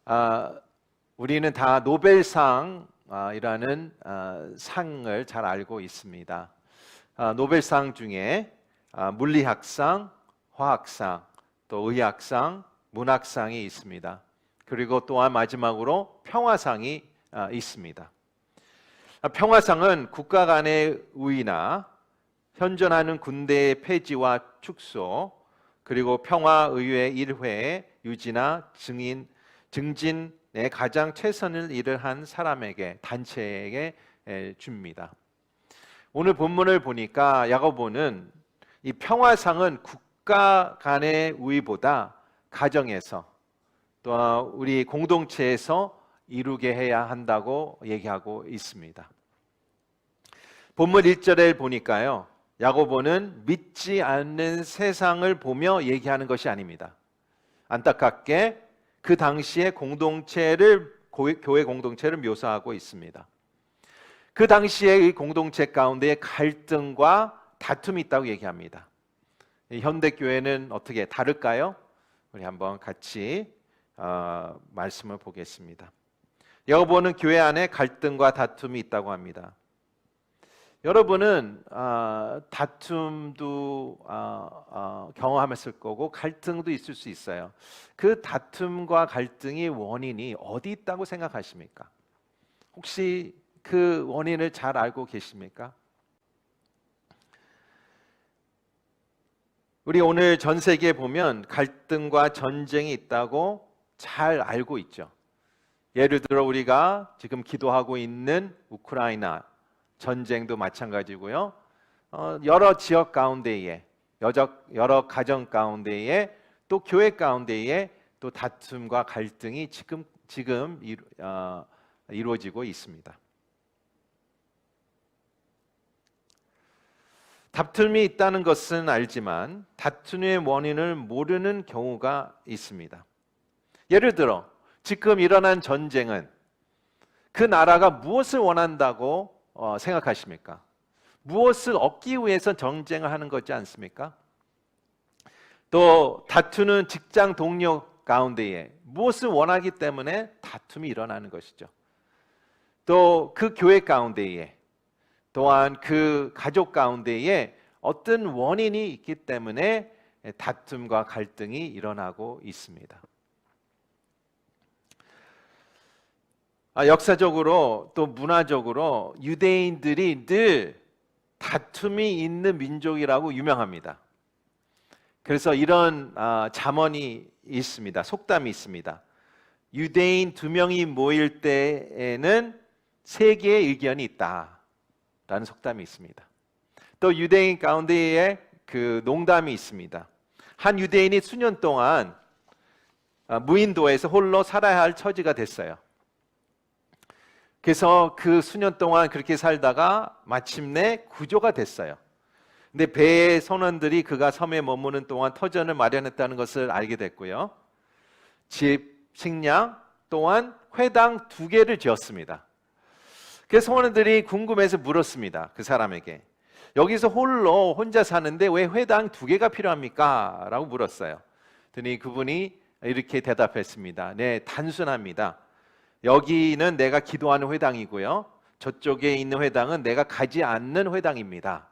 아, 우리는 다 노벨상 이라는 상을 잘 알고 있습니다. 노벨상 중에 물리학상, 화학상, 또 의학상, 문학상이 있습니다. 그리고 또한 마지막으로 평화상이 있습니다. 평화상은 국가 간의 우위나 현존하는 군대의 폐지와 축소, 그리고 평화의회 일회의 유지나 증진에 가장 최선을 일을 한 사람에게, 단체에게 줍니다. 오늘 본문을 보니까 야고보는 이 평화상은 국가 간의 우위보다 가정에서 또 우리 공동체에서 이루게 해야 한다고 얘기하고 있습니다. 본문 1절에 보니까요, 야고보는 믿지 않는 세상을 보며 얘기하는 것이 아닙니다. 안타깝게 그 당시의 교회 공동체를 묘사하고 있습니다. 그 당시의 공동체 가운데 갈등과 다툼이 있다고 얘기합니다. 현대교회는 어떻게 다를까요? 우리 한번 같이 말씀을 보겠습니다. 야고보는 교회 안에 갈등과 다툼이 있다고 합니다. 여러분은 다툼도 경험했을 거고 갈등도 있을 수 있어요. 그 다툼과 갈등의 원인이 어디 있다고 생각하십니까? 혹시 그 원인을 잘 알고 계십니까? 우리 오늘 전 세계에 보면 갈등과 전쟁이 있다고 잘 알고 있죠. 예를 들어 우리가 지금 기도하고 있는 우크라이나 전쟁도 마찬가지고요. 여러 지역 가운데에, 여러 가정 가운데에, 또 교회 가운데에 또 다툼과 갈등이 지금 이루어지고 있습니다. 다툼이 있다는 것은 알지만 다툼의 원인을 모르는 경우가 있습니다. 예를 들어 지금 일어난 전쟁은 그 나라가 무엇을 원한다고 생각하십니까? 무엇을 얻기 위해서 전쟁을 하는 거지 않습니까? 또 다투는 직장 동료 가운데에 무엇을 원하기 때문에 다툼이 일어나는 것이죠. 또 그 교회 가운데에, 또한 그 가족 가운데에 어떤 원인이 있기 때문에 다툼과 갈등이 일어나고 있습니다. 역사적으로 또 문화적으로 유대인들이 늘 다툼이 있는 민족이라고 유명합니다. 그래서 이런 잠언이 있습니다. 속담이 있습니다. 유대인 2명이 모일 때에는 3개의 의견이 있다라는 속담이 있습니다. 또 유대인 가운데에 그 농담이 있습니다. 한 유대인이 수년 동안 무인도에서 홀로 살아야 할 처지가 됐어요. 그래서 그 수년 동안 그렇게 살다가 마침내 구조가 됐어요. 근데 배의 선원들이 그가 섬에 머무는 동안 터전을 마련했다는 것을 알게 됐고요. 집, 식량, 또한 회당 2개를 지었습니다. 그래서 선원들이 궁금해서 물었습니다. 그 사람에게. 여기서 혼자 사는데 왜 회당 2개가 필요합니까? 라고 물었어요. 그랬더니 그분이 이렇게 대답했습니다. 네, 단순합니다. 여기는 내가 기도하는 회당이고요. 저쪽에 있는 회당은 내가 가지 않는 회당입니다.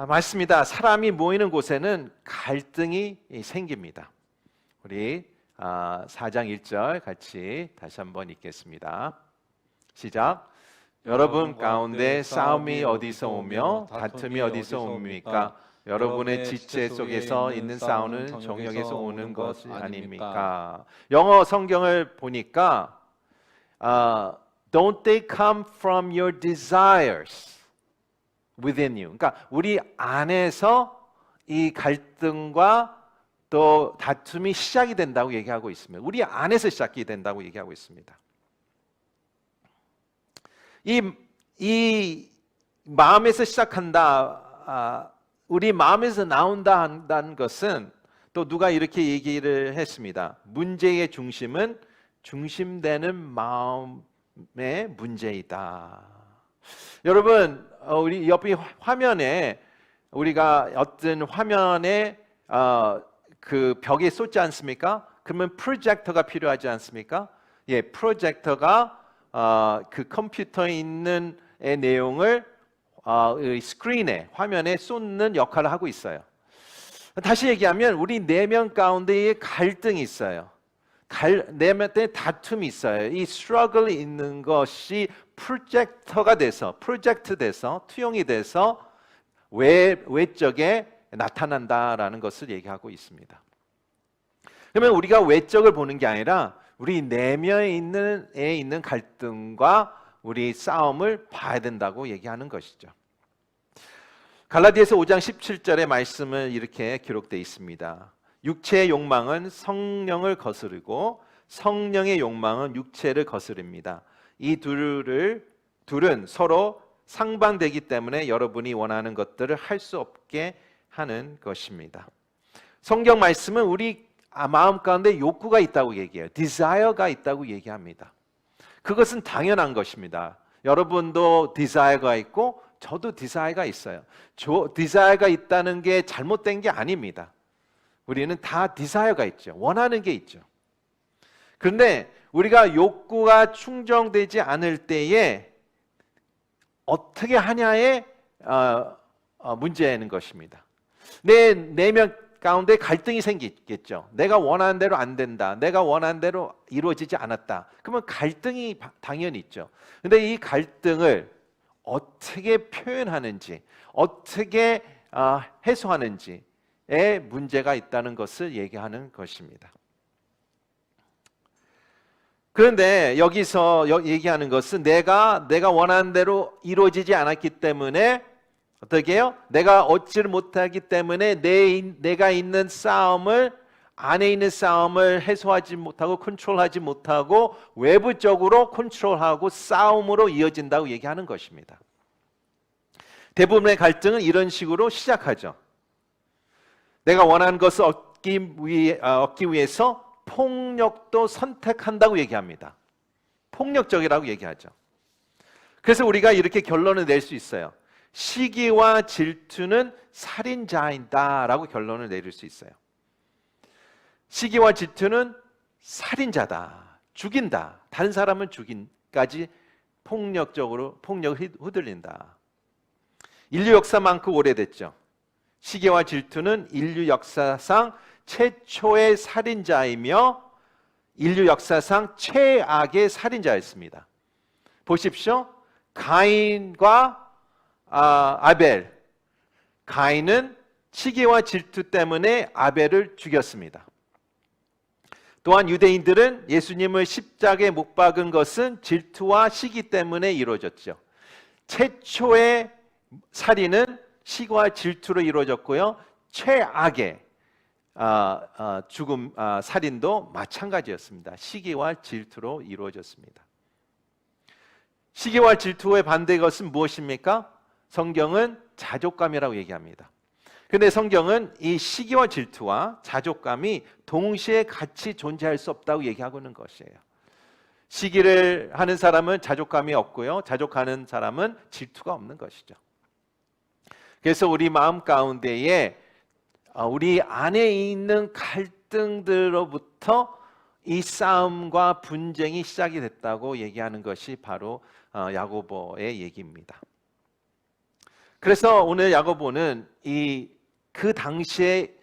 맞습니다. 사람이 모이는 곳에는 갈등이 생깁니다. 우리 4장 1절 같이 다시 한번 읽겠습니다. 시작. 여러분 가운데 싸움이 어디서 오며 다툼이 어디서 옵니까? 여러분의 지체 속에서 있는 싸움은 정욕에서 오는 것이 아닙니까? 영어 성경을 보니까 Don't they come from your desires within you? 그러니까 우리 안에서 이 갈등과 또 다툼이 시작이 된다고 얘기하고 있습니다. 우리 안에서 시작이 된다고 얘기하고 있습니다. 이 마음에서 시작한다, 우리 마음에서 나온다 한다는 것은 또 누가 이렇게 얘기를 했습니다. 문제의 중심은 중심되는 마음의 문제이다. 여러분, 우리 옆에 화면에 우리가 어떤 화면에 그 벽에 쏟지 않습니까? 그러면 프로젝터가 필요하지 않습니까? 예, 프로젝터가 그 컴퓨터에 있는 내용을 스크린에, 화면에 쏟는 역할을 하고 있어요. 다시 얘기하면 우리 내면 가운데에 갈등이 있어요. 내면 때 다툼이 있어요. 이 스트러글이 있는 것이 프로젝터가 돼서, 프로젝트 돼서, 투영이 돼서 외적에 나타난다라는 것을 얘기하고 있습니다. 그러면 우리가 외적을 보는 게 아니라 우리 내면에 있는 갈등과 우리 싸움을 봐야 된다고 얘기하는 것이죠. 갈라디아서 5장 17절의 말씀은 이렇게 기록되어 있습니다. 육체의 욕망은 성령을 거스르고 성령의 욕망은 육체를 거스릅니다. 이 둘은 서로 상반되기 때문에 여러분이 원하는 것들을 할 수 없게 하는 것입니다. 성경 말씀은 우리 마음 가운데 욕구가 있다고 얘기해요. desire가 있다고 얘기합니다. 그것은 당연한 것입니다. 여러분도 desire가 있고 저도 desire가 있어요. desire가 있다는 게 잘못된 게 아닙니다. 우리는 다 desire가 있죠. 원하는 게 있죠. 그런데 우리가 욕구가 충족되지 않을 때에 어떻게 하냐의 문제인 것입니다. 내 내면 가운데 갈등이 생기겠죠. 내가 원하는 대로 안 된다. 내가 원하는 대로 이루어지지 않았다. 그러면 갈등이 당연히 있죠. 그런데 이 갈등을 어떻게 표현하는지, 어떻게 해소하는지에 문제가 있다는 것을 얘기하는 것입니다. 그런데 여기서 얘기하는 것은 내가 원하는 대로 이루어지지 않았기 때문에 어떻게 해요? 내가 얻지를 못하기 때문에 내가 있는 싸움을, 안에 있는 싸움을 해소하지 못하고 컨트롤하지 못하고 외부적으로 컨트롤하고 싸움으로 이어진다고 얘기하는 것입니다. 대부분의 갈등은 이런 식으로 시작하죠. 내가 원하는 것을 얻기 위해서 폭력도 선택한다고 얘기합니다. 폭력적이라고 얘기하죠. 그래서 우리가 이렇게 결론을 낼 수 있어요. 시기와 질투는 살인자이다라고 결론을 내릴 수 있어요. 시기와 질투는 살인자다, 죽인다, 다른 사람을 죽인까지 폭력을 휘둘린다. 인류 역사만큼 오래됐죠. 시기와 질투는 인류 역사상 최초의 살인자이며 인류 역사상 최악의 살인자였습니다. 보십시오. 가인과 아벨. 가인은 시기와 질투 때문에 아벨을 죽였습니다. 또한 유대인들은 예수님을 십자가에 못 박은 것은 질투와 시기 때문에 이루어졌죠. 최초의 살인은 시기와 질투로 이루어졌고요. 최악의 살인도 마찬가지였습니다. 시기와 질투로 이루어졌습니다. 시기와 질투의 반대의 것은 무엇입니까? 성경은 자족감이라고 얘기합니다. 그런데 성경은 이 시기와 질투와 자족감이 동시에 같이 존재할 수 없다고 얘기하고 있는 것이에요. 시기를 하는 사람은 자족감이 없고요. 자족하는 사람은 질투가 없는 것이죠. 그래서 우리 마음 가운데에 우리 안에 있는 갈등들로부터 이 싸움과 분쟁이 시작이 됐다고 얘기하는 것이 바로 야고보의 얘기입니다. 그래서 오늘 야고보는 그 당시에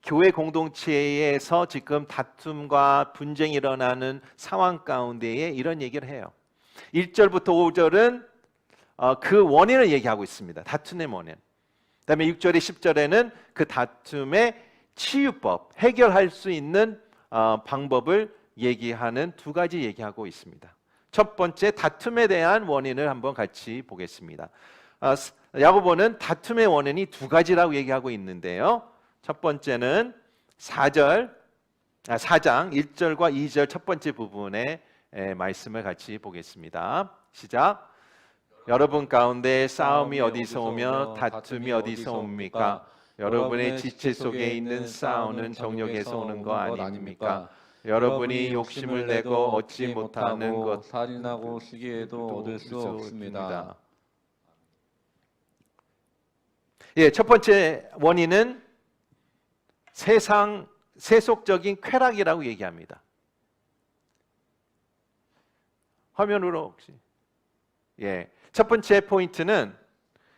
교회 공동체에서 지금 다툼과 분쟁이 일어나는 상황 가운데에 이런 얘기를 해요. 1절부터 5절은 그 원인을 얘기하고 있습니다. 다툼의 원인. 그다음에 6절에 10절에는 그 다툼의 치유법, 해결할 수 있는 방법을 얘기하는 두 가지 얘기하고 있습니다. 첫 번째, 다툼에 대한 원인을 한번 같이 보겠습니다. 야고보는 다툼의 원인이 두 가지라고 얘기하고 있는데요. 첫 번째는 4장 1절과 2절 첫 번째 부분의 말씀을 같이 보겠습니다. 시작. 여러분 가운데 싸움이 어디서 오며 다툼이 어디서 옵니까? 여러분의 지체 속에 있는 싸우는 정욕에서 오는 거 아닙니까? 여러분이 욕심을 내고 얻지 못하는 것 살인하고 시기에도 얻을 수 없습니다. 예, 첫 번째 원인은 세상 세속적인 쾌락이라고 얘기합니다. 화면으로 혹시. 예. 첫 번째 포인트는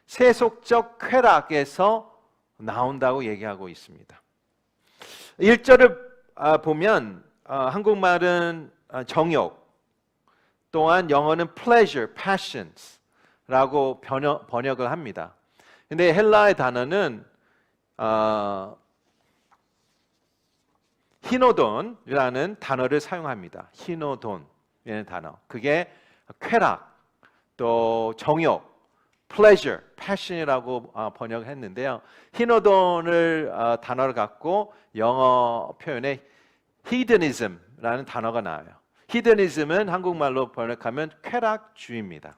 세속적 쾌락에서 나온다고 얘기하고 있습니다. 1절을 보면 한국말은 정욕, 또한 영어는 pleasure, passions라고 번역을 합니다. 근데 헬라의 단어는 히노돈이라는 단어를 사용합니다. 히노돈이라는 단어. 그게 쾌락, 또 정욕, pleasure, passion이라고 번역했는데요. 히노돈을 단어를 갖고 영어 표현에 hedonism라는 단어가 나와요. hedonism은 한국말로 번역하면 쾌락주의입니다.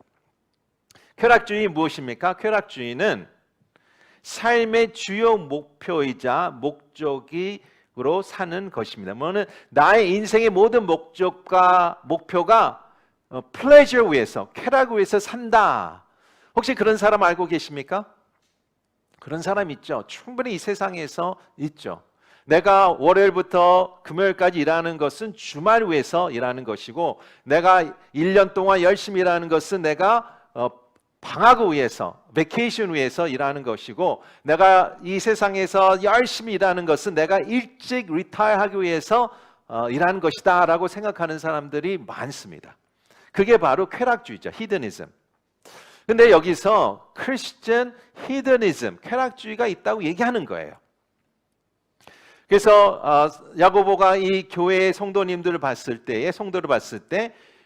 쾌락주의 무엇입니까? 쾌락주의는 삶의 주요 목표이자 목적으로 사는 것입니다. 뭐는 나의 인생의 모든 목표가 pleasure 위해서, 쾌락 위해서 산다. 혹시 그런 사람 알고 계십니까? 그런 사람 있죠. 충분히 이 세상에서 있죠. 내가 월요일부터 금요일까지 일하는 것은 주말 위해서 일하는 것이고, 내가 1년 동안 열심히 일하는 것은 내가 방학을 위해서, 베케이션 위해서 일하는 것이고, 내가 이 세상에서 열심히 일하는 것은 내가 일찍 리타이어하기 위해서 일하는 것이다 라고 생각하는 사람들이 많습니다. 그게 바로 쾌락주의죠. 히드니즘. 근데 여기서 크리스천 히드니즘, 쾌락주의가 있다고 얘기하는 거예요. 그래서 야고보가 이 교회의 성도를 봤을 때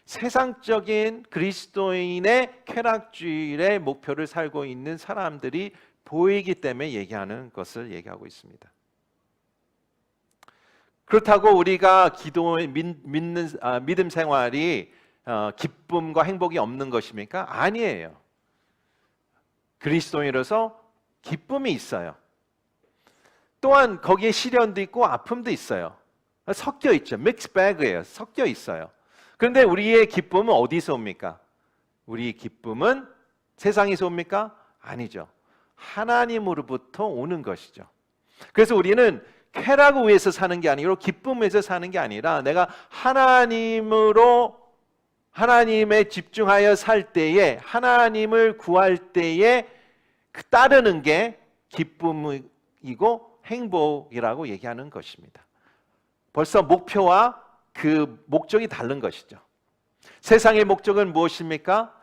세상적인 그리스도인의 쾌락주의의 목표를 살고 있는 사람들이 보이기 때문에 얘기하는 것을 얘기하고 있습니다. 그렇다고 우리가 믿음 생활이 기쁨과 행복이 없는 것입니까? 아니에요. 그리스도인으로서 기쁨이 있어요. 또한 거기에 시련도 있고 아픔도 있어요. 섞여 있죠. 믹스 백이에요. 섞여 있어요. 그런데 우리의 기쁨은 어디서 옵니까? 우리의 기쁨은 세상에서 옵니까? 아니죠. 하나님으로부터 오는 것이죠. 그래서 우리는 쾌락을 위해서 사는 게 아니고 기쁨을 위해서 사는 게 아니라 내가 하나님에 집중하여 살 때에, 하나님을 구할 때에 따르는 게 기쁨이고 행복이라고 얘기하는 것입니다. 벌써 목표와 그 목적이 다른 것이죠. 세상의 목적은 무엇입니까?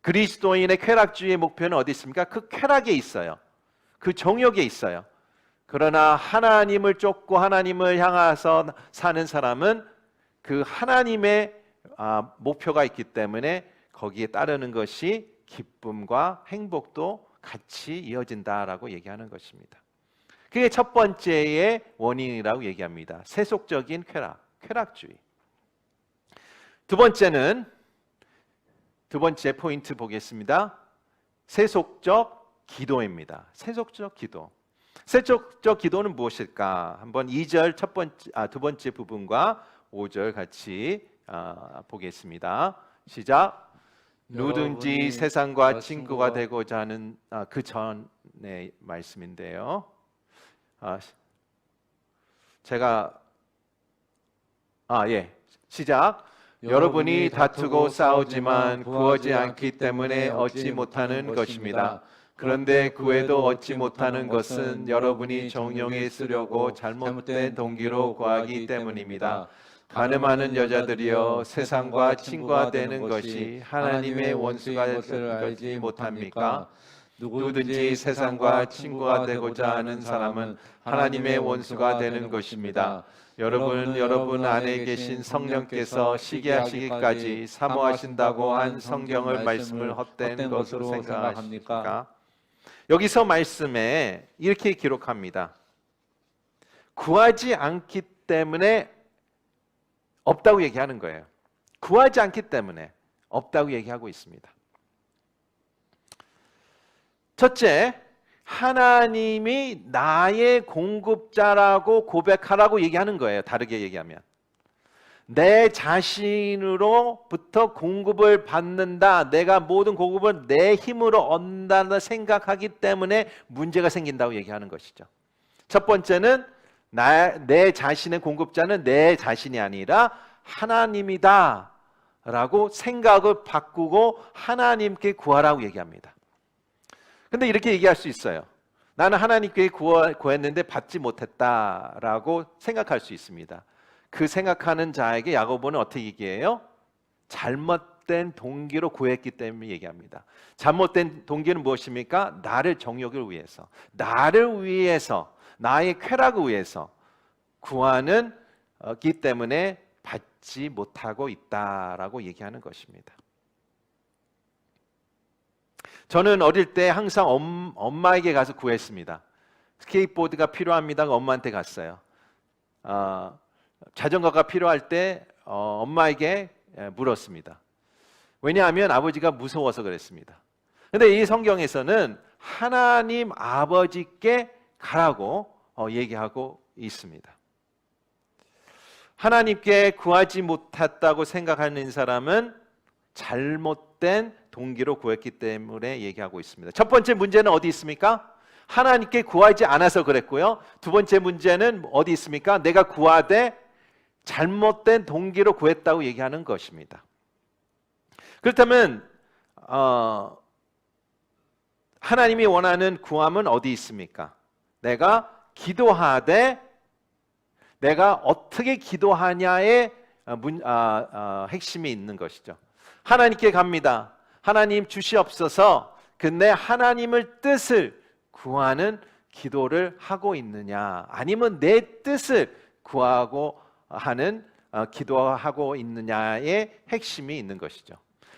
그리스도인의 쾌락주의의 목표는 어디 있습니까? 그 쾌락에 있어요. 그 정욕에 있어요. 그러나 하나님을 쫓고 하나님을 향해서 사는 사람은 그 하나님의 목표가 있기 때문에 거기에 따르는 것이 기쁨과 행복도 같이 이어진다라고 얘기하는 것입니다. 그게 첫 번째의 원인이라고 얘기합니다. 세속적인 쾌락주의. 두 번째 포인트 보겠습니다. 세속적 기도입니다. 세속적 기도. 세속적 기도는 무엇일까? 한번 2절 두 번째 부분과 5절 같이 보겠습니다. 시작. 누구든지 세상과 친구가 되고자 하는 그 전의 말씀인데요. 시작. 여러분이 다투고 싸우지만 구하지 않기 때문에 얻지 못하는 것입니다. 그런데 구해도 얻지 못하는 것은 여러분이 정욕에 쓰려고 잘못된 동기로 구하기 때문입니다. 가늠하는 여자들이여, 세상과 친구가 되는 것이 하나님의 원수가 될 것을 알지 못합니까? 누구든지 세상과 친구가 되고자 하는 사람은 하나님의 원수가 되는 것입니다. 여러분 안에 계신 성령께서 시기하시기까지 사모하신다고 한 성경의 말씀을 헛된 것으로 생각하십니까? 여기서 말씀에 이렇게 기록합니다. 구하지 않기 때문에 없다고 얘기하는 거예요. 구하지 않기 때문에 없다고 얘기하고 있습니다. 첫째, 하나님이 나의 공급자라고 고백하라고 얘기하는 거예요. 다르게 얘기하면 내 자신으로부터 공급을 받는다, 내가 모든 공급을 내 힘으로 얻는다 생각하기 때문에 문제가 생긴다고 얘기하는 것이죠. 첫 번째는 내 자신의 공급자는 내 자신이 아니라 하나님이다 라고 생각을 바꾸고 하나님께 구하라고 얘기합니다. 근데 이렇게 얘기할 수 있어요. 나는 하나님께 구했는데 받지 못했다라고 생각할 수 있습니다. 그 생각하는 자에게 야고보는 어떻게 얘기해요? 잘못된 동기로 구했기 때문에 얘기합니다. 잘못된 동기는 무엇입니까? 나를 정욕을 위해서, 나를 위해서, 나의 쾌락을 위해서 구하는 기 때문에 받지 못하고 있다라고 얘기하는 것입니다. 저는 어릴 때 항상 엄마에게 가서 구했습니다. 스케이트보드가 필요합니다. 엄마한테 갔어요. 자전거가 필요할 때 엄마에게 물었습니다. 왜냐하면 아버지가 무서워서 그랬습니다. 그런데 이 성경에서는 하나님 아버지께 가라고 얘기하고 있습니다. 하나님께 구하지 못했다고 생각하는 사람은 잘못된 동기로 구했기 때문에 얘기하고 있습니다. 첫 번째 문제는 어디 있습니까? 하나님께 구하지 않아서 그랬고요. 두 번째 문제는 어디 있습니까? 내가 구하되 잘못된 동기로 구했다고 얘기하는 것입니다. 그렇다면 하나님이 원하는 구함은 어디 있습니까? 내가 기도하되 내가 어떻게 기도하냐의 핵심이 있는 것이죠. 하나님께 갑니다. 하나님 주시옵소서. 근데 하나님을 뜻을 구하는 기도를 하고 있느냐, 아니면 내 뜻을 구하고 하는 기도하고 있느냐의 핵심이 있는 것이죠.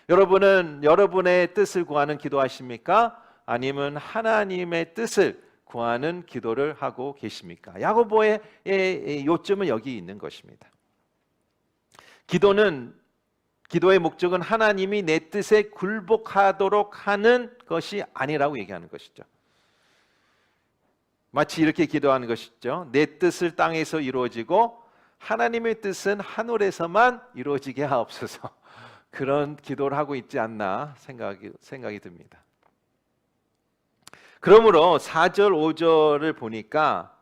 여러분은 여러분의 뜻을 구하는 기도하십니까? 아니면 하나님의 뜻을 구하는 기도를 하고 계십니까? 야고보의 요점은 여기 있는 것입니다. 기도의 목적은 하나님이 내 뜻에 굴복하도록 하는 것이 아니라고 얘기하는 것이죠. 마치 이렇게 기도하는 것이죠. 내 뜻을 땅에서 이루어지고 하나님의 뜻은 하늘에서만 이루어지게 하옵소서. 그런 기도를 하고 있지 않나 생각이 듭니다. 그러므로 4절, 5절을 보니까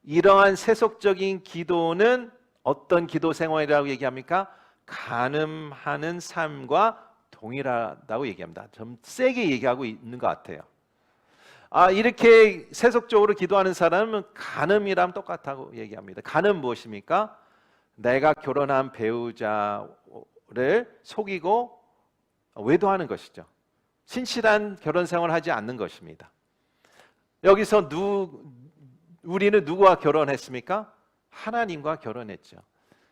이러한 세속적인 기도는 어떤 기도 생활이라고 얘기합니까? 간음하는 삶과 동일하다고 얘기합니다. 좀 세게 얘기하고 있는 것 같아요. 이렇게 세속적으로 기도하는 사람은 간음이랑 똑같다고 얘기합니다. 간음 무엇입니까? 내가 결혼한 배우자를 속이고 외도하는 것이죠. 신실한 결혼 생활을 하지 않는 것입니다. 여기서 우리는 누구와 결혼했습니까? 하나님과 결혼했죠.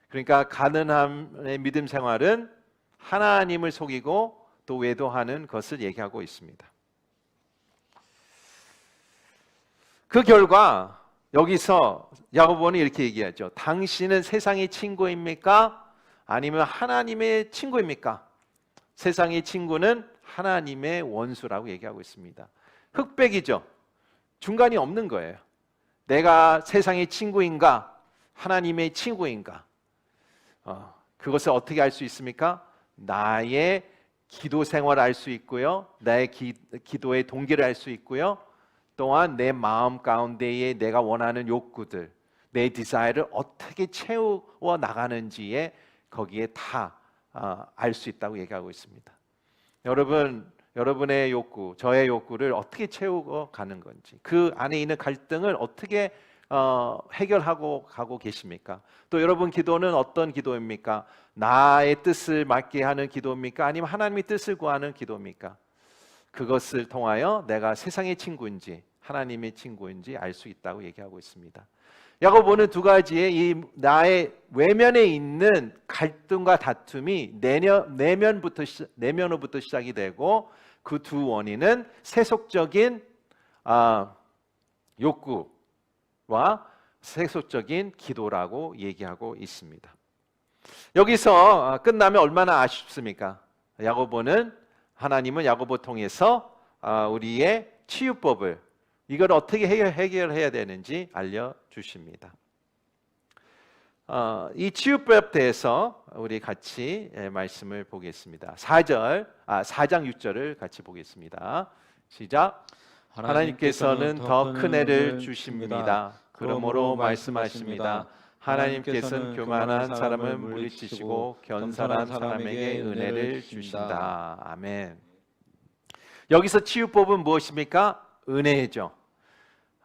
그러니까 가난함의 믿음 생활은 하나님을 속이고 또 외도하는 것을 얘기하고 있습니다. 그 결과 여기서 야고보는 이렇게 얘기하죠. 당신은 세상의 친구입니까? 아니면 하나님의 친구입니까? 세상의 친구는 하나님의 원수라고 얘기하고 있습니다. 흑백이죠. 중간이 없는 거예요. 내가 세상의 친구인가? 하나님의 친구인가? 그것을 어떻게 알 수 있습니까? 나의 기도 생활을 알 수 있고요. 나의 기도의 동기를 알 수 있고요. 또한 내 마음 가운데에 내가 원하는 욕구들, 내 디자이어를 어떻게 채워 나가는지에 거기에 다 알 수 있다고 얘기하고 있습니다. 여러분의 욕구, 저의 욕구를 어떻게 채우고 가는 건지, 그 안에 있는 갈등을 어떻게 해결하고 가고 계십니까? 또 여러분 기도는 어떤 기도입니까? 나의 뜻을 맞게 하는 기도입니까? 아니면 하나님의 뜻을 구하는 기도입니까? 그것을 통하여 내가 세상의 친구인지 하나님의 친구인지 알 수 있다고 얘기하고 있습니다. 야고보는 두 가지의 이 나의 외면에 있는 갈등과 다툼이 내면으로부터 시작이 되고 그 두 원인은 세속적인 욕구와 세속적인 기도라고 얘기하고 있습니다. 여기서 끝나면 얼마나 아쉽습니까? 하나님은 야고보 통해서 우리의 치유법을 이걸 어떻게 해결해야 되는지 알려주십니다. 이 치유법에 대해서 우리 같이 말씀을 보겠습니다. 4장 6절을 같이 보겠습니다. 시작. 하나님께서는 더 큰 애를 주십니다. 그러므로 말씀하십니다. 하나님께서는 교만한 사람을 물리치시고 겸손한 사람에게 은혜를 주신다. 아멘. 여기서 치유법은 무엇입니까? 은혜죠.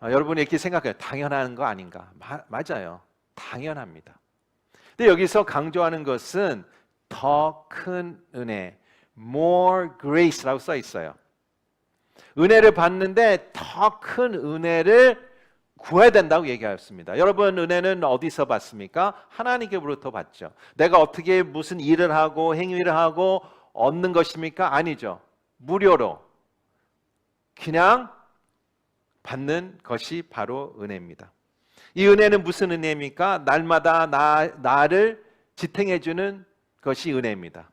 여러분이 이렇게 생각해요. 당연한 거 아닌가? 맞아요. 당연합니다. 근데 여기서 강조하는 것은 더 큰 은혜, more grace라고 써 있어요. 은혜를 받는데 더 큰 은혜를 구해야 된다고 얘기하였습니다. 여러분, 은혜는 어디서 받습니까? 하나님께로부터 받죠. 내가 어떻게 무슨 일을 하고 행위를 하고 얻는 것입니까? 아니죠. 무료로 그냥 받는 것이 바로 은혜입니다. 이 은혜는 무슨 은혜입니까? 날마다 나를 지탱해 주는 것이 은혜입니다.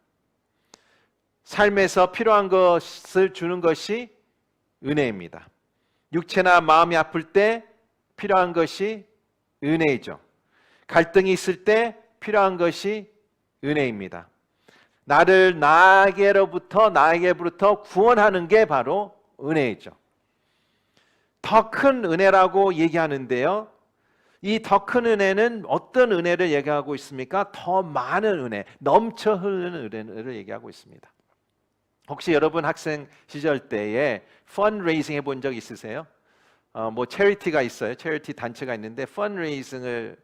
삶에서 필요한 것을 주는 것이 은혜입니다. 육체나 마음이 아플 때 필요한 것이 은혜이죠. 갈등이 있을 때 필요한 것이 은혜입니다. 나를 나에게로부터 구원하는 게 바로 은혜이죠. 더 큰 은혜라고 얘기하는데요. 이 더 큰 은혜는 어떤 은혜를 얘기하고 있습니까? 더 많은 은혜, 넘쳐 흐르는 은혜를 얘기하고 있습니다. 혹시 여러분 학생 시절 때에 펀레이징 해본 적 있으세요? 뭐 체리티가 있어요. 체리티 단체가 있는데 펀레이징을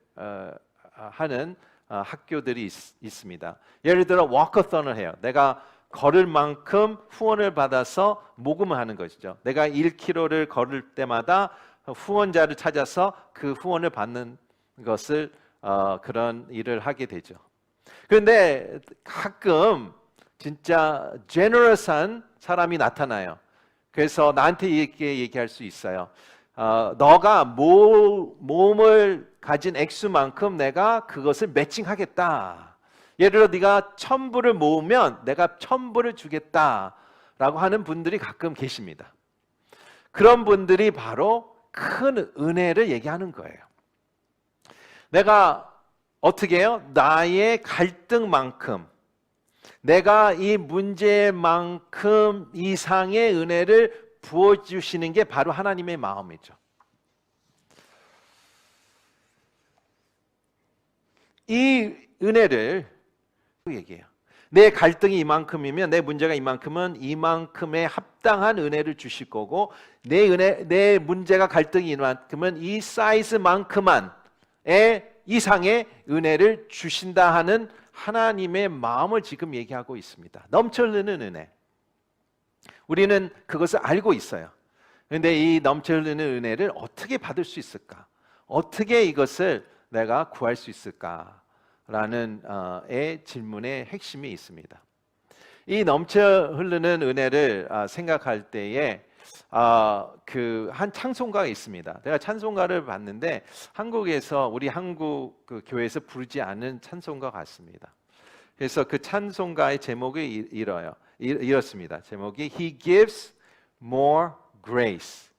하는 학교들이 있습니다. 예를 들어 워커톤을 해요. 내가 걸을 만큼 후원을 받아서 모금을 하는 것이죠. 내가 1km를 걸을 때마다 후원자를 찾아서 그 후원을 받는 것을 그런 일을 하게 되죠. 그런데 가끔 진짜 제너러스한 사람이 나타나요. 그래서 나한테 이렇게 얘기할 수 있어요. 너가 몸을 가진 액수만큼 내가 그것을 매칭하겠다. 예를 들어 네가 1,000불을 모으면 내가 1,000불을 주겠다라고 하는 분들이 가끔 계십니다. 그런 분들이 바로 큰 은혜를 얘기하는 거예요. 내가 어떻게 해요? 나의 갈등만큼, 내가 이 문제만큼 이상의 은혜를 부어주시는 게 바로 하나님의 마음이죠. 이 은혜를 얘기해요. 내 갈등이 이만큼이면, 내 문제가 이만큼은 이만큼의 합당한 은혜를 주실 거고, 내 문제가 갈등이 이만큼은 이 사이즈만큼의 이상의 은혜를 주신다 하는 하나님의 마음을 지금 얘기하고 있습니다. 넘쳐 흐르는 은혜. 우리는 그것을 알고 있어요. 그런데 이 넘쳐 흐르는 은혜를 어떻게 받을 수 있을까? 어떻게 이것을 내가 구할 수 있을까? 라는 질문의 핵심이 있습니다. 이 넘쳐 흐르는 은혜를 생각할 때에 한 찬송가가 있습니다. 내가 찬송가를 봤는데 한국에서, 우리 한국 그 교회에서 부르지 않은 찬송가 같습니다. 그래서 그 찬송가의 제목이 이렇습니다. 제목이 He gives more grace.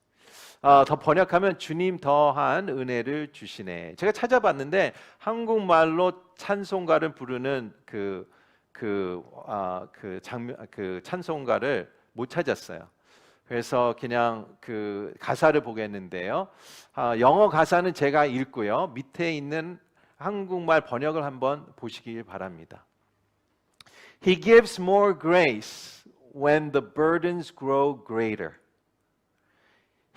더 번역하면 주님 더한 은혜를 주시네. 제가 찾아봤는데 한국말로 찬송가를 부르는 그 찬송가를 못 찾았어요. 그래서 그냥 그 가사를 보겠는데요. 영어 가사는 제가 읽고요. 밑에 있는 한국말 번역을 한번 보시길 바랍니다. He gives more grace when the burdens grow greater.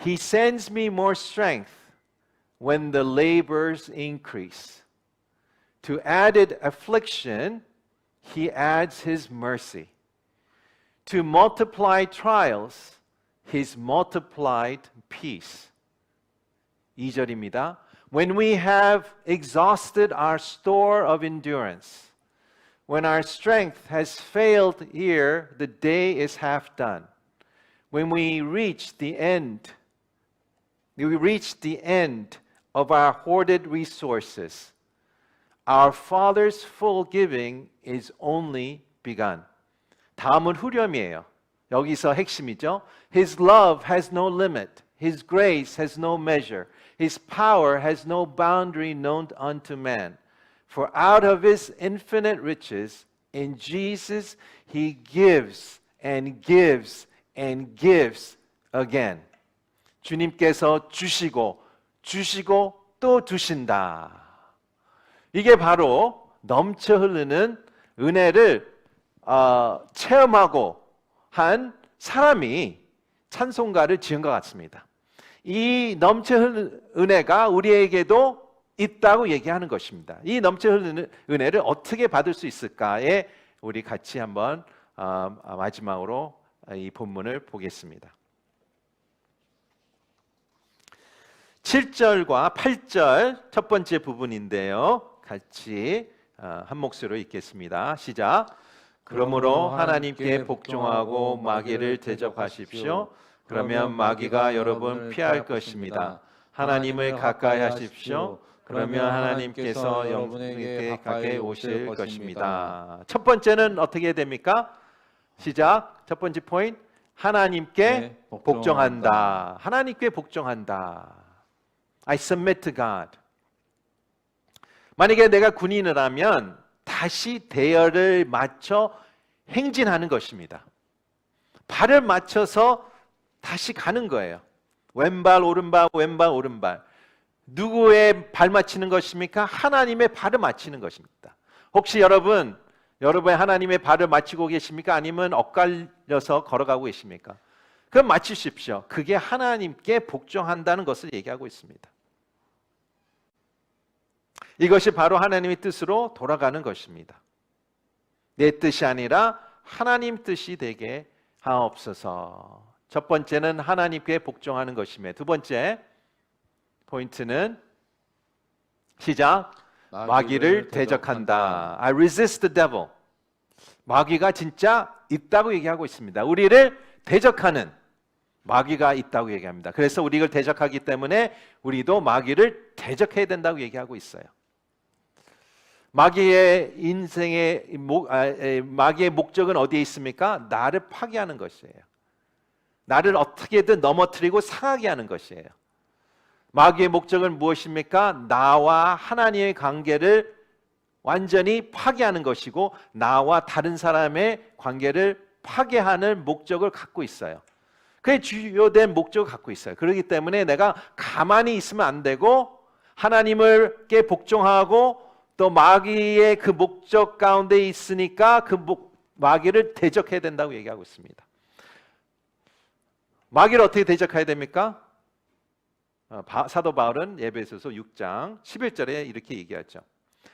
He sends me more strength when the labors increase. To added affliction, He adds His mercy. To multiply trials, His multiplied peace. 2절입니다. When we have exhausted our store of endurance, when our strength has failed ere the day is half done, when we reach the end of our hoarded resources, our Father's full giving is only begun. 다음은 후렴이에요. 여기서 핵심이죠. His love has no limit. His grace has no measure. His power has no boundary known unto man. For out of His infinite riches, in Jesus, He gives and gives and gives again. 주님께서 주시고 또 두신다. 이게 바로 넘쳐 흐르는 은혜를 체험하고 한 사람이 찬송가를 지은 것 같습니다. 이 넘쳐 흐르는 은혜가 우리에게도 있다고 얘기하는 것입니다. 이 넘쳐 흐르는 은혜를 어떻게 받을 수 있을까에 우리 같이 한번 마지막으로 이 본문을 보겠습니다. 7절과 8절 첫 번째 부분인데요. 같이 한 목소리로 읽겠습니다. 시작. 그러므로 하나님께 복종하고 마귀를 대적하십시오. 그러면 마귀가 여러분 피할 것입니다. 하나님을 가까이 하십시오. 그러면 하나님께서 여러분에게 가까이 오실 것입니다. 첫 번째는 어떻게 됩니까? 시작. 첫 번째 포인트. 하나님께 복종한다. 하나님께 복종한다. I submit to God. 만약에 내가 군인을 하면 다시 대열을 맞춰 행진하는 것입니다. 발을 맞춰서 다시 가는 거예요. 왼발 오른발 왼발 오른발. 누구의 발 맞추는 것입니까? 하나님의 발을 맞추는 것입니다. 혹시 여러분의 하나님의 발을 맞추고 계십니까? 아니면 엇갈려서 걸어가고 계십니까? 그럼 맞추십시오. 그게 하나님께 복종한다는 것을 얘기하고 있습니다. 이것이 바로 하나님의 뜻으로 돌아가는 것입니다. 내 뜻이 아니라 하나님 뜻이 되게 하옵소서. 첫 번째는 하나님께 복종하는 것이며, 두 번째 포인트는 시작. 마귀를 대적한다. I resist the devil. 마귀가 진짜 있다고 얘기하고 있습니다. 우리를 대적하는 마귀가 있다고 얘기합니다. 그래서 우리를 대적하기 때문에 우리도 마귀를 대적해야 된다고 얘기하고 있어요. 마귀의 마귀의 목적은 어디에 있습니까? 나를 파괴하는 것이에요. 나를 어떻게든 넘어뜨리고 상하게 하는 것이에요. 마귀의 목적은 무엇입니까? 나와 하나님의 관계를 완전히 파괴하는 것이고, 나와 다른 사람의 관계를 파괴하는 목적을 갖고 있어요. 그게 주요된 목적을 갖고 있어요. 그렇기 때문에 내가 가만히 있으면 안 되고, 하나님께 복종하고 또 마귀의 그 목적 가운데 있으니까 그 마귀를 대적해야 된다고 얘기하고 있습니다. 마귀를 어떻게 대적해야 됩니까? 사도 바울은 에베소서 6장 11절에 이렇게 얘기하죠.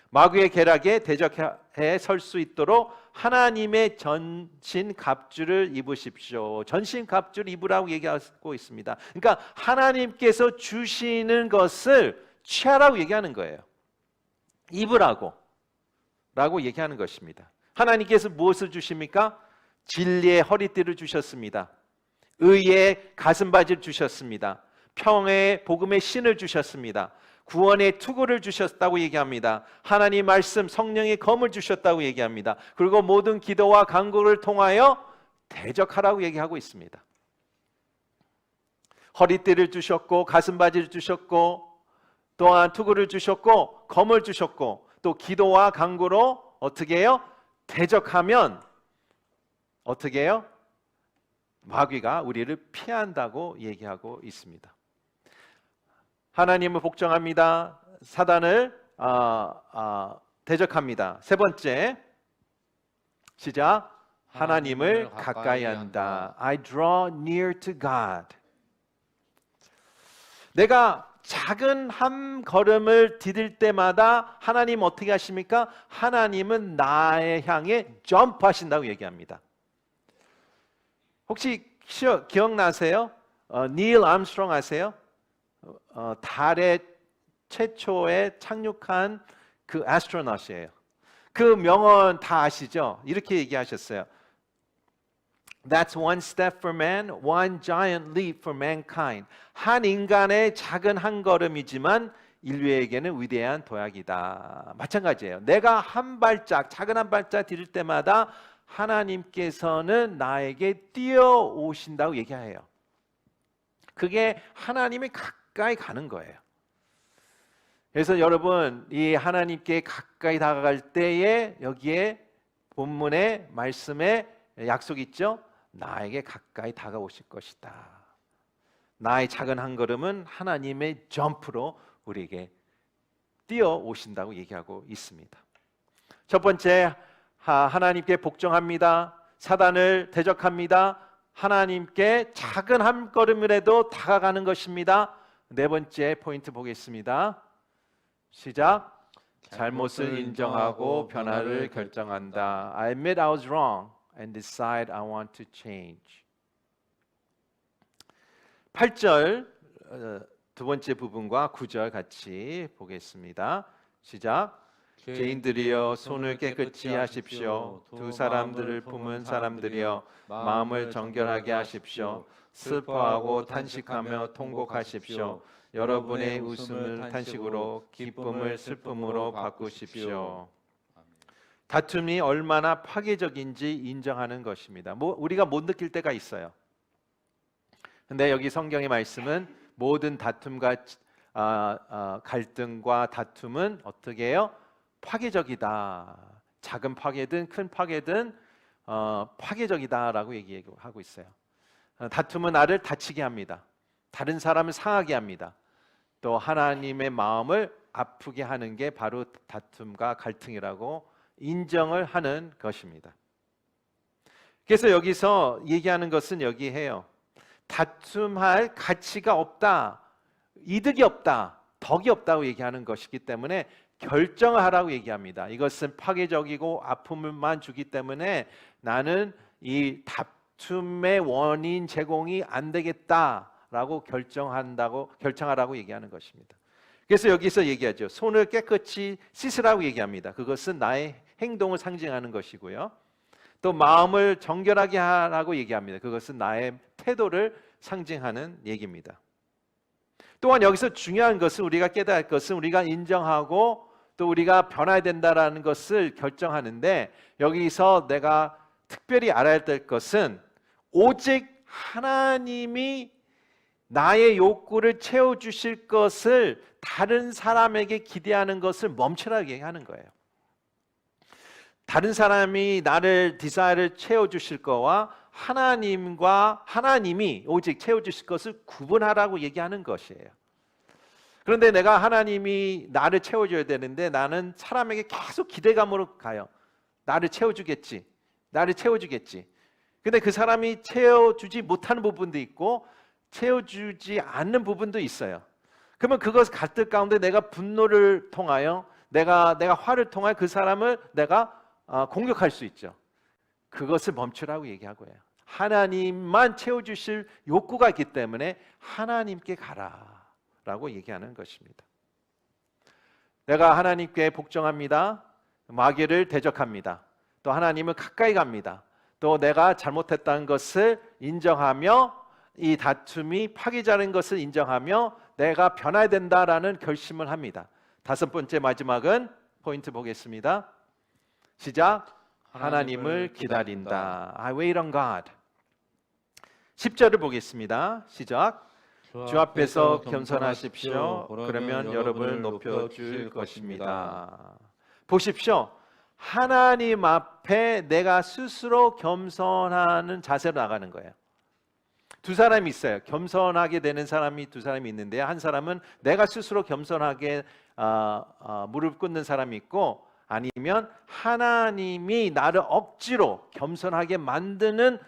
마귀의 계략에 대적해 설 수 있도록 하나님의 전신 갑주를 입으십시오. 전신 갑주를 입으라고 얘기하고 있습니다. 그러니까 하나님께서 주시는 것을 취하라고 얘기하는 거예요. 입으라고 라고 얘기하는 것입니다. 하나님께서 무엇을 주십니까? 진리의 허리띠를 주셨습니다. 의의 가슴바지를 주셨습니다. 평화의 복음의 신을 주셨습니다. 구원의 투구를 주셨다고 얘기합니다. 하나님 말씀 성령의 검을 주셨다고 얘기합니다. 그리고 모든 기도와 간구를 통하여 대적하라고 얘기하고 있습니다. 허리띠를 주셨고 가슴바지를 주셨고 또한 투구를 주셨고 검을 주셨고 또 기도와 간구로 어떻게 해요? 대적하면 어떻게 해요? 마귀가 우리를 피한다고 얘기하고 있습니다. 하나님을 복종합니다. 사단을 대적합니다. 세 번째 시작. 하나님을 가까이 한다. I draw near to God. 내가 작은 한 걸음을 디딜 때마다 하나님 어떻게 하십니까? 하나님은 나에 향해 점프하신다고 얘기합니다. 혹시 기억나세요? 닐 암스트롱 아세요? 달에 최초에 착륙한 그 애스트로넛이에요. 그 명언 다 아시죠? 이렇게 얘기하셨어요. That's one step for man, one giant leap for mankind. 한 인간의 작은 한 걸음이지만 인류에게는 위대한 도약이다. 마찬가지예요. 내가 한 발짝, 작은 한 발짝 디딜 때마다 하나님께서는 나에게 뛰어오신다고 얘기해요. 그게 하나님이 가까이 가는 거예요. 그래서 여러분, 이 하나님께 가까이 다가갈 때에 여기에 본문의 말씀에 약속이 있죠? 나에게 가까이 다가오실 것이다. 나의 작은 한 걸음은 하나님의 점프로 우리에게 뛰어오신다고 얘기하고 있습니다. 첫 번째, 하나님께 복종합니다. 사단을 대적합니다. 하나님께 작은 한 걸음이라도 다가가는 것입니다. 네 번째 포인트 보겠습니다. 시작. 잘못을 인정하고 변화를 결정한다. I admit I was wrong and decide I want to change. 8절 두 번째 부분과 9절 같이 보겠습니다. 시작. 죄인들이여 손을 깨끗이 하십시오. 두 사람들을 품은 사람들이여 마음을 정결하게 하십시오. 슬퍼하고 탄식하며 통곡하십시오. 여러분의 웃음을 탄식으로 기쁨을 슬픔으로 바꾸십시오. 다툼이 얼마나 파괴적인지 인정하는 것입니다. 우리가 못 느낄 때가 있어요. 근데 여기 성경의 말씀은 모든 다툼과 갈등과 다툼은 어떻게 해요? 파괴적이다. 작은 파괴든 큰 파괴든 파괴적이다라고 얘기하고 있어요. 다툼은 나를 다치게 합니다. 다른 사람을 상하게 합니다. 또 하나님의 마음을 아프게 하는 게 바로 다툼과 갈등이라고 인정을 하는 것입니다. 그래서 여기서 얘기하는 것은 여기에요. 다툼할 가치가 없다, 이득이 없다, 덕이 없다고 얘기하는 것이기 때문에 결정을 하라고 얘기합니다. 이것은 파괴적이고 아픔을만 주기 때문에 나는 이 다툼의 원인 제공이 안 되겠다라고 결정하라고 얘기하는 것입니다. 그래서 여기서 얘기하죠. 손을 깨끗이 씻으라고 얘기합니다. 그것은 나의 행동을 상징하는 것이고요. 또 마음을 정결하게 하라고 얘기합니다. 그것은 나의 태도를 상징하는 얘기입니다. 또한 여기서 중요한 것은 우리가 깨달을 것은 우리가 인정하고 또 우리가 변화해야 된다라는 것을 결정하는데 여기서 내가 특별히 알아야 될 것은 오직 하나님이 나의 욕구를 채워주실 것을 다른 사람에게 기대하는 것을 멈추라고 얘기하는 거예요. 다른 사람이 나를 디자이어를 채워주실 거와 하나님이 오직 채워주실 것을 구분하라고 얘기하는 것이에요. 그런데 내가 하나님이 나를 채워줘야 되는데 나는 사람에게 계속 기대감으로 가요. 나를 채워주겠지. 근데 그 사람이 채워주지 못하는 부분도 있고 채워주지 않는 부분도 있어요. 그러면 그것 갈등 가운데 내가 분노를 통하여 내가 화를 통하여 그 사람을 내가 공격할 수 있죠. 그것을 멈추라고 얘기하고요. 하나님만 채워주실 욕구가 있기 때문에 하나님께 가라라고 얘기하는 것입니다. 내가 하나님께 복종합니다. 마귀를 대적합니다. 또 하나님을 가까이 갑니다. 또 내가 잘못했다는 것을 인정하며 이 다툼이 파괴자인 것을 인정하며 내가 변화해야 된다라는 결심을 합니다. 다섯 번째 마지막은 포인트 보겠습니다. 시작. 하나님을 기다린다. I wait on God. 10절을 보겠습니다. 시작. 주 앞에서 겸손하십시오. 그러면 여러분을 높여줄 것입니다. 보십시오. 하나님 앞에 내가 스스로 겸손하는 자세로 나가는 거예요. 두 사람이 있어요. 겸손하게 되는 사람이 두 사람이 있는데 한 사람은 내가 스스로 겸손하게 무릎 꿇는 사람이 있고 아니면 하나님이 나를 억지로 겸손하게 만드는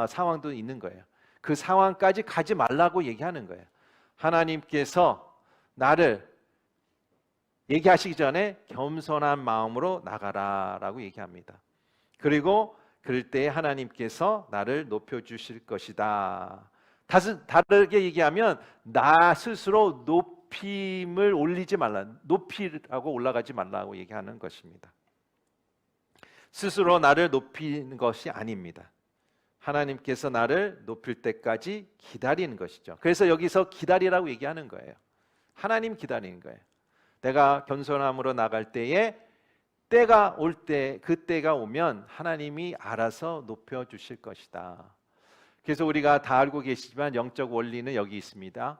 상황도 있는 거예요. 그 상황까지 가지 말라고 얘기하는 거예요. 하나님께서 나를 얘기하시기 전에 겸손한 마음으로 나가라라고 얘기합니다. 그리고 그럴 때 하나님께서 나를 높여주실 것이다. 다르게 얘기하면 나 스스로 높임을 올리지 말라, 높이라고 올라가지 말라고 얘기하는 것입니다. 스스로 나를 높이는 것이 아닙니다. 하나님께서 나를 높일 때까지 기다리는 것이죠. 그래서 여기서 기다리라고 얘기하는 거예요. 하나님 기다리는 거예요. 내가 겸손함으로 나갈 때에 때가 올 때, 그 때가 오면 하나님이 알아서 높여주실 것이다. 그래서 우리가 다 알고 계시지만 영적 원리는 여기 있습니다.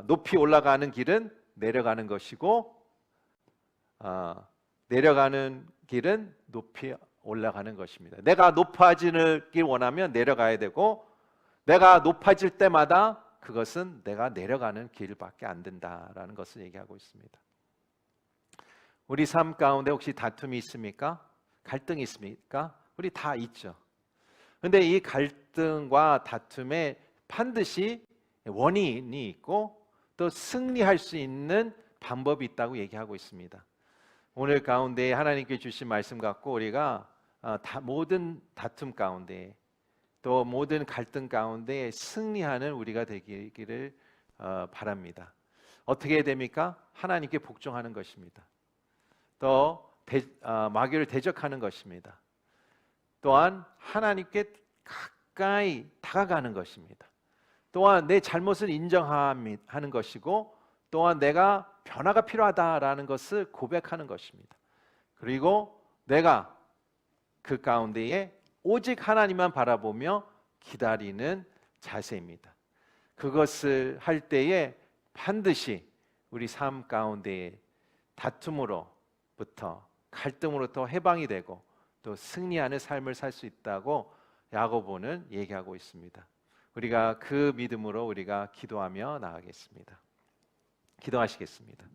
높이 올라가는 길은 내려가는 것이고 내려가는 길은 높이 올라가는 것입니다. 내가 높아지길 원하면 내려가야 되고 내가 높아질 때마다 그것은 내가 내려가는 길밖에 안 된다라는 것을 얘기하고 있습니다. 우리 삶 가운데 혹시 다툼이 있습니까? 갈등이 있습니까? 우리 다 있죠. 근데 이 갈등과 다툼에 반드시 원인이 있고 또 승리할 수 있는 방법이 있다고 얘기하고 있습니다. 오늘 가운데 하나님께 주신 말씀 갖고 우리가 모든 다툼 가운데 또 모든 갈등 가운데 승리하는 우리가 되기를 바랍니다. 어떻게 됩니까? 하나님께 복종하는 것입니다. 또 마귀를 대적하는 것입니다. 또한 하나님께 가까이 다가가는 것입니다. 또한 내 잘못을 인정하는 것이고 또한 내가 변화가 필요하다라는 것을 고백하는 것입니다. 그리고 내가 그 가운데에 오직 하나님만 바라보며 기다리는 자세입니다. 그것을 할 때에 반드시 우리 삶 가운데에 다툼으로부터 갈등으로부터 해방이 되고 또 승리하는 삶을 살 수 있다고 야고보는 얘기하고 있습니다. 우리가 그 믿음으로 우리가 기도하며 나아가겠습니다. 기도하시겠습니다.